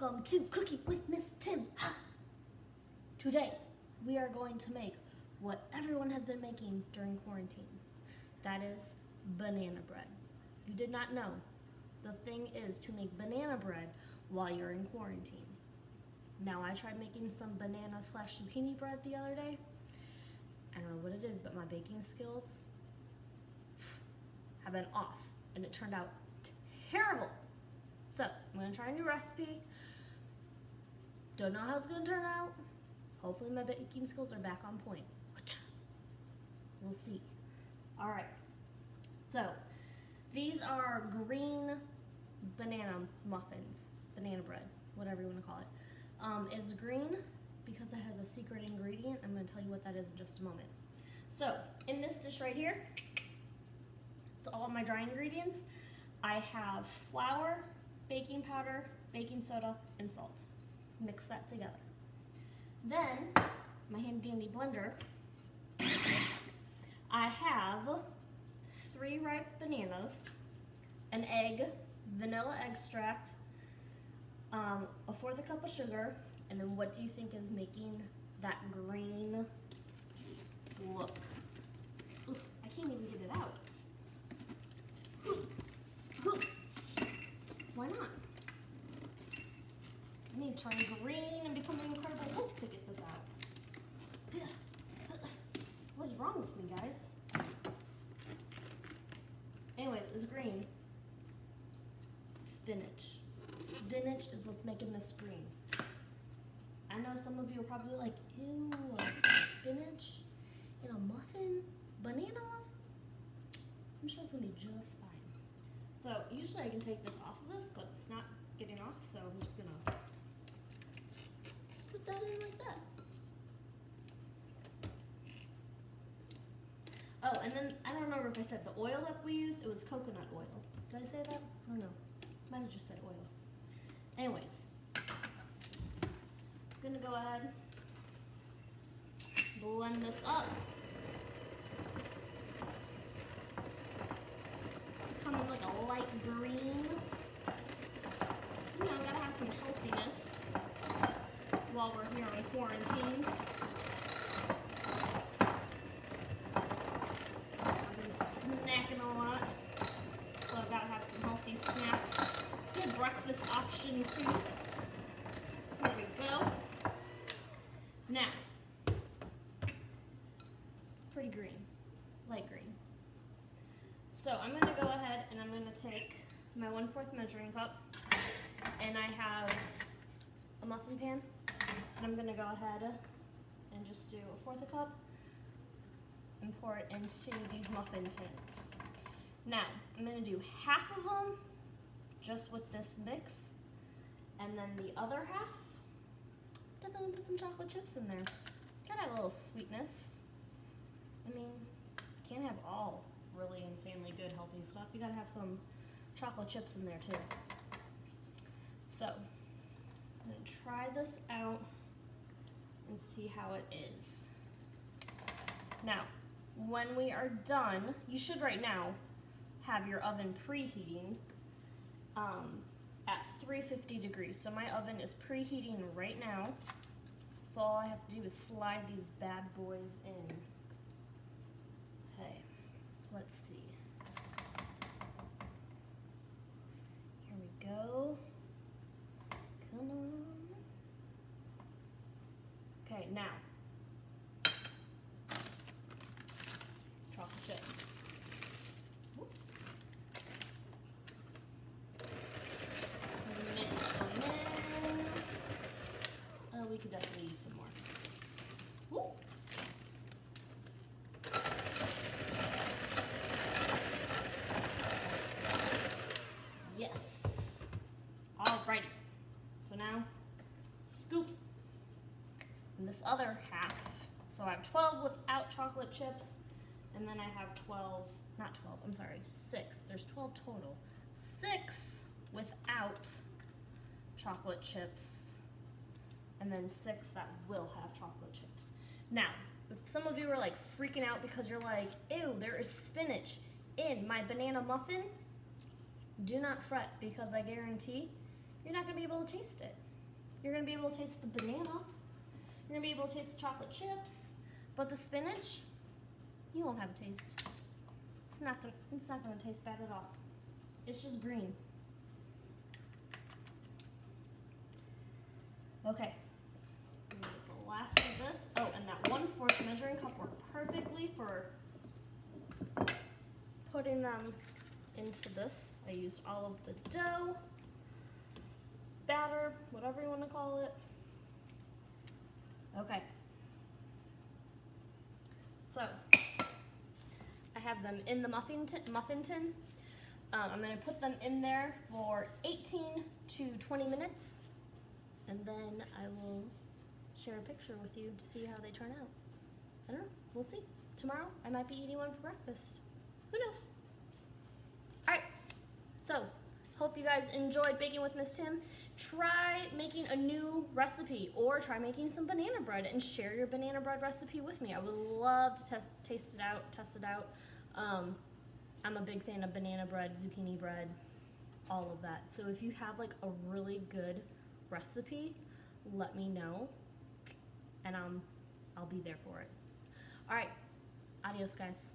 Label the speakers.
Speaker 1: welcome to Cooking with Miss Timm. Today, we are going to make what everyone has been making during quarantine. That is banana bread. If you did not know, the thing is to make banana bread while you're in quarantine. Now, I tried making some banana / zucchini bread the other day. I don't know what it is, but my baking skills have been off, and it turned out terrible. So, I'm going to try a new recipe. Don't know how it's going to turn out. Hopefully my baking skills are back on point. We'll see. Alright, so these are green banana muffins, banana bread, whatever you want to call it. It's green because it has a secret ingredient. I'm going to tell you what that is in just a moment. So, in this dish right here, it's all my dry ingredients. I have flour, baking powder, baking soda, and salt. Mix that together. Then, my handy dandy blender, I have 3 ripe bananas, an egg, vanilla extract, a 1/4 cup of sugar, and then what do you think is making that green look? Oof, I can't even get it out. Why not? I need to turn green and become an incredible Hulk to get this out. What is wrong with me, guys? Anyways, it's green. Spinach. Spinach is what's making this green. I know some of you are probably like, ew, spinach in a muffin? Banana muffin? I'm sure it's gonna be just fine. So usually I can take this off of this, but it's not getting off, so I'm just gonna put that in like that. Oh, and then I don't remember if I said the oil that we used, it was coconut oil. Did I say that? I don't know. Might have just said oil. Anyways, I'm gonna go ahead, blend this up. It's becoming like a light green. You know, gotta have some healthiness while we're here in quarantine. I've been snacking a lot, so I've gotta have some healthy snacks. Good breakfast option too. Here we go. Now, it's pretty green, light green. So I'm gonna go ahead and I'm gonna take my 1/4 measuring cup, and I have a muffin pan, and I'm gonna go ahead and just do a 1/4 cup and pour it into these muffin tins. Now, I'm gonna do half of them just with this mix, and then the other half, definitely put some chocolate chips in there. Gotta have a little sweetness. I mean, can't have all really insanely good healthy stuff. You gotta have some chocolate chips in there too. So, I'm gonna try this out and see how it is. Now, when we are done, you should right now have your oven preheating at 350 degrees. So my oven is preheating right now. So all I have to do is slide these bad boys in. Okay, let's see. Here we go. Come on. Okay, now, chocolate chips. Whoop. Mix them in. Oh, we could definitely use some more. Whoop. Yes. Alrighty. So now, scoop. And this other half, so I have 12 without chocolate chips, and then I have 12, not 12, I'm sorry, 6. There's 12 total. 6 without chocolate chips, and then 6 that will have chocolate chips. Now, if some of you are like freaking out because you're like, ew, there is spinach in my banana muffin, do not fret, because I guarantee you're not gonna be able to taste it. You're gonna be able to taste the banana. You're gonna be able to taste the chocolate chips, but the spinach, you won't have a taste. It's not gonna taste bad at all. It's just green. Okay. I'm gonna get the last of this. Oh, and that 1/4 measuring cup worked perfectly for putting them into this. I used all of the dough, batter, whatever you want to call it. Okay. So, I have them in the muffin tin. I'm going to put them in there for 18 to 20 minutes, and then I will share a picture with you to see how they turn out. I don't know. We'll see. Tomorrow, I might be eating one for breakfast. Who knows? All right. So, hope you guys enjoyed baking with Miss Timm. Try making a new recipe, or try making some banana bread and share your banana bread recipe with me. I would love to test it out. I'm a big fan of banana bread, zucchini bread, all of that. So if you have like a really good recipe, let me know, and I'll be there for it. All right, adios guys.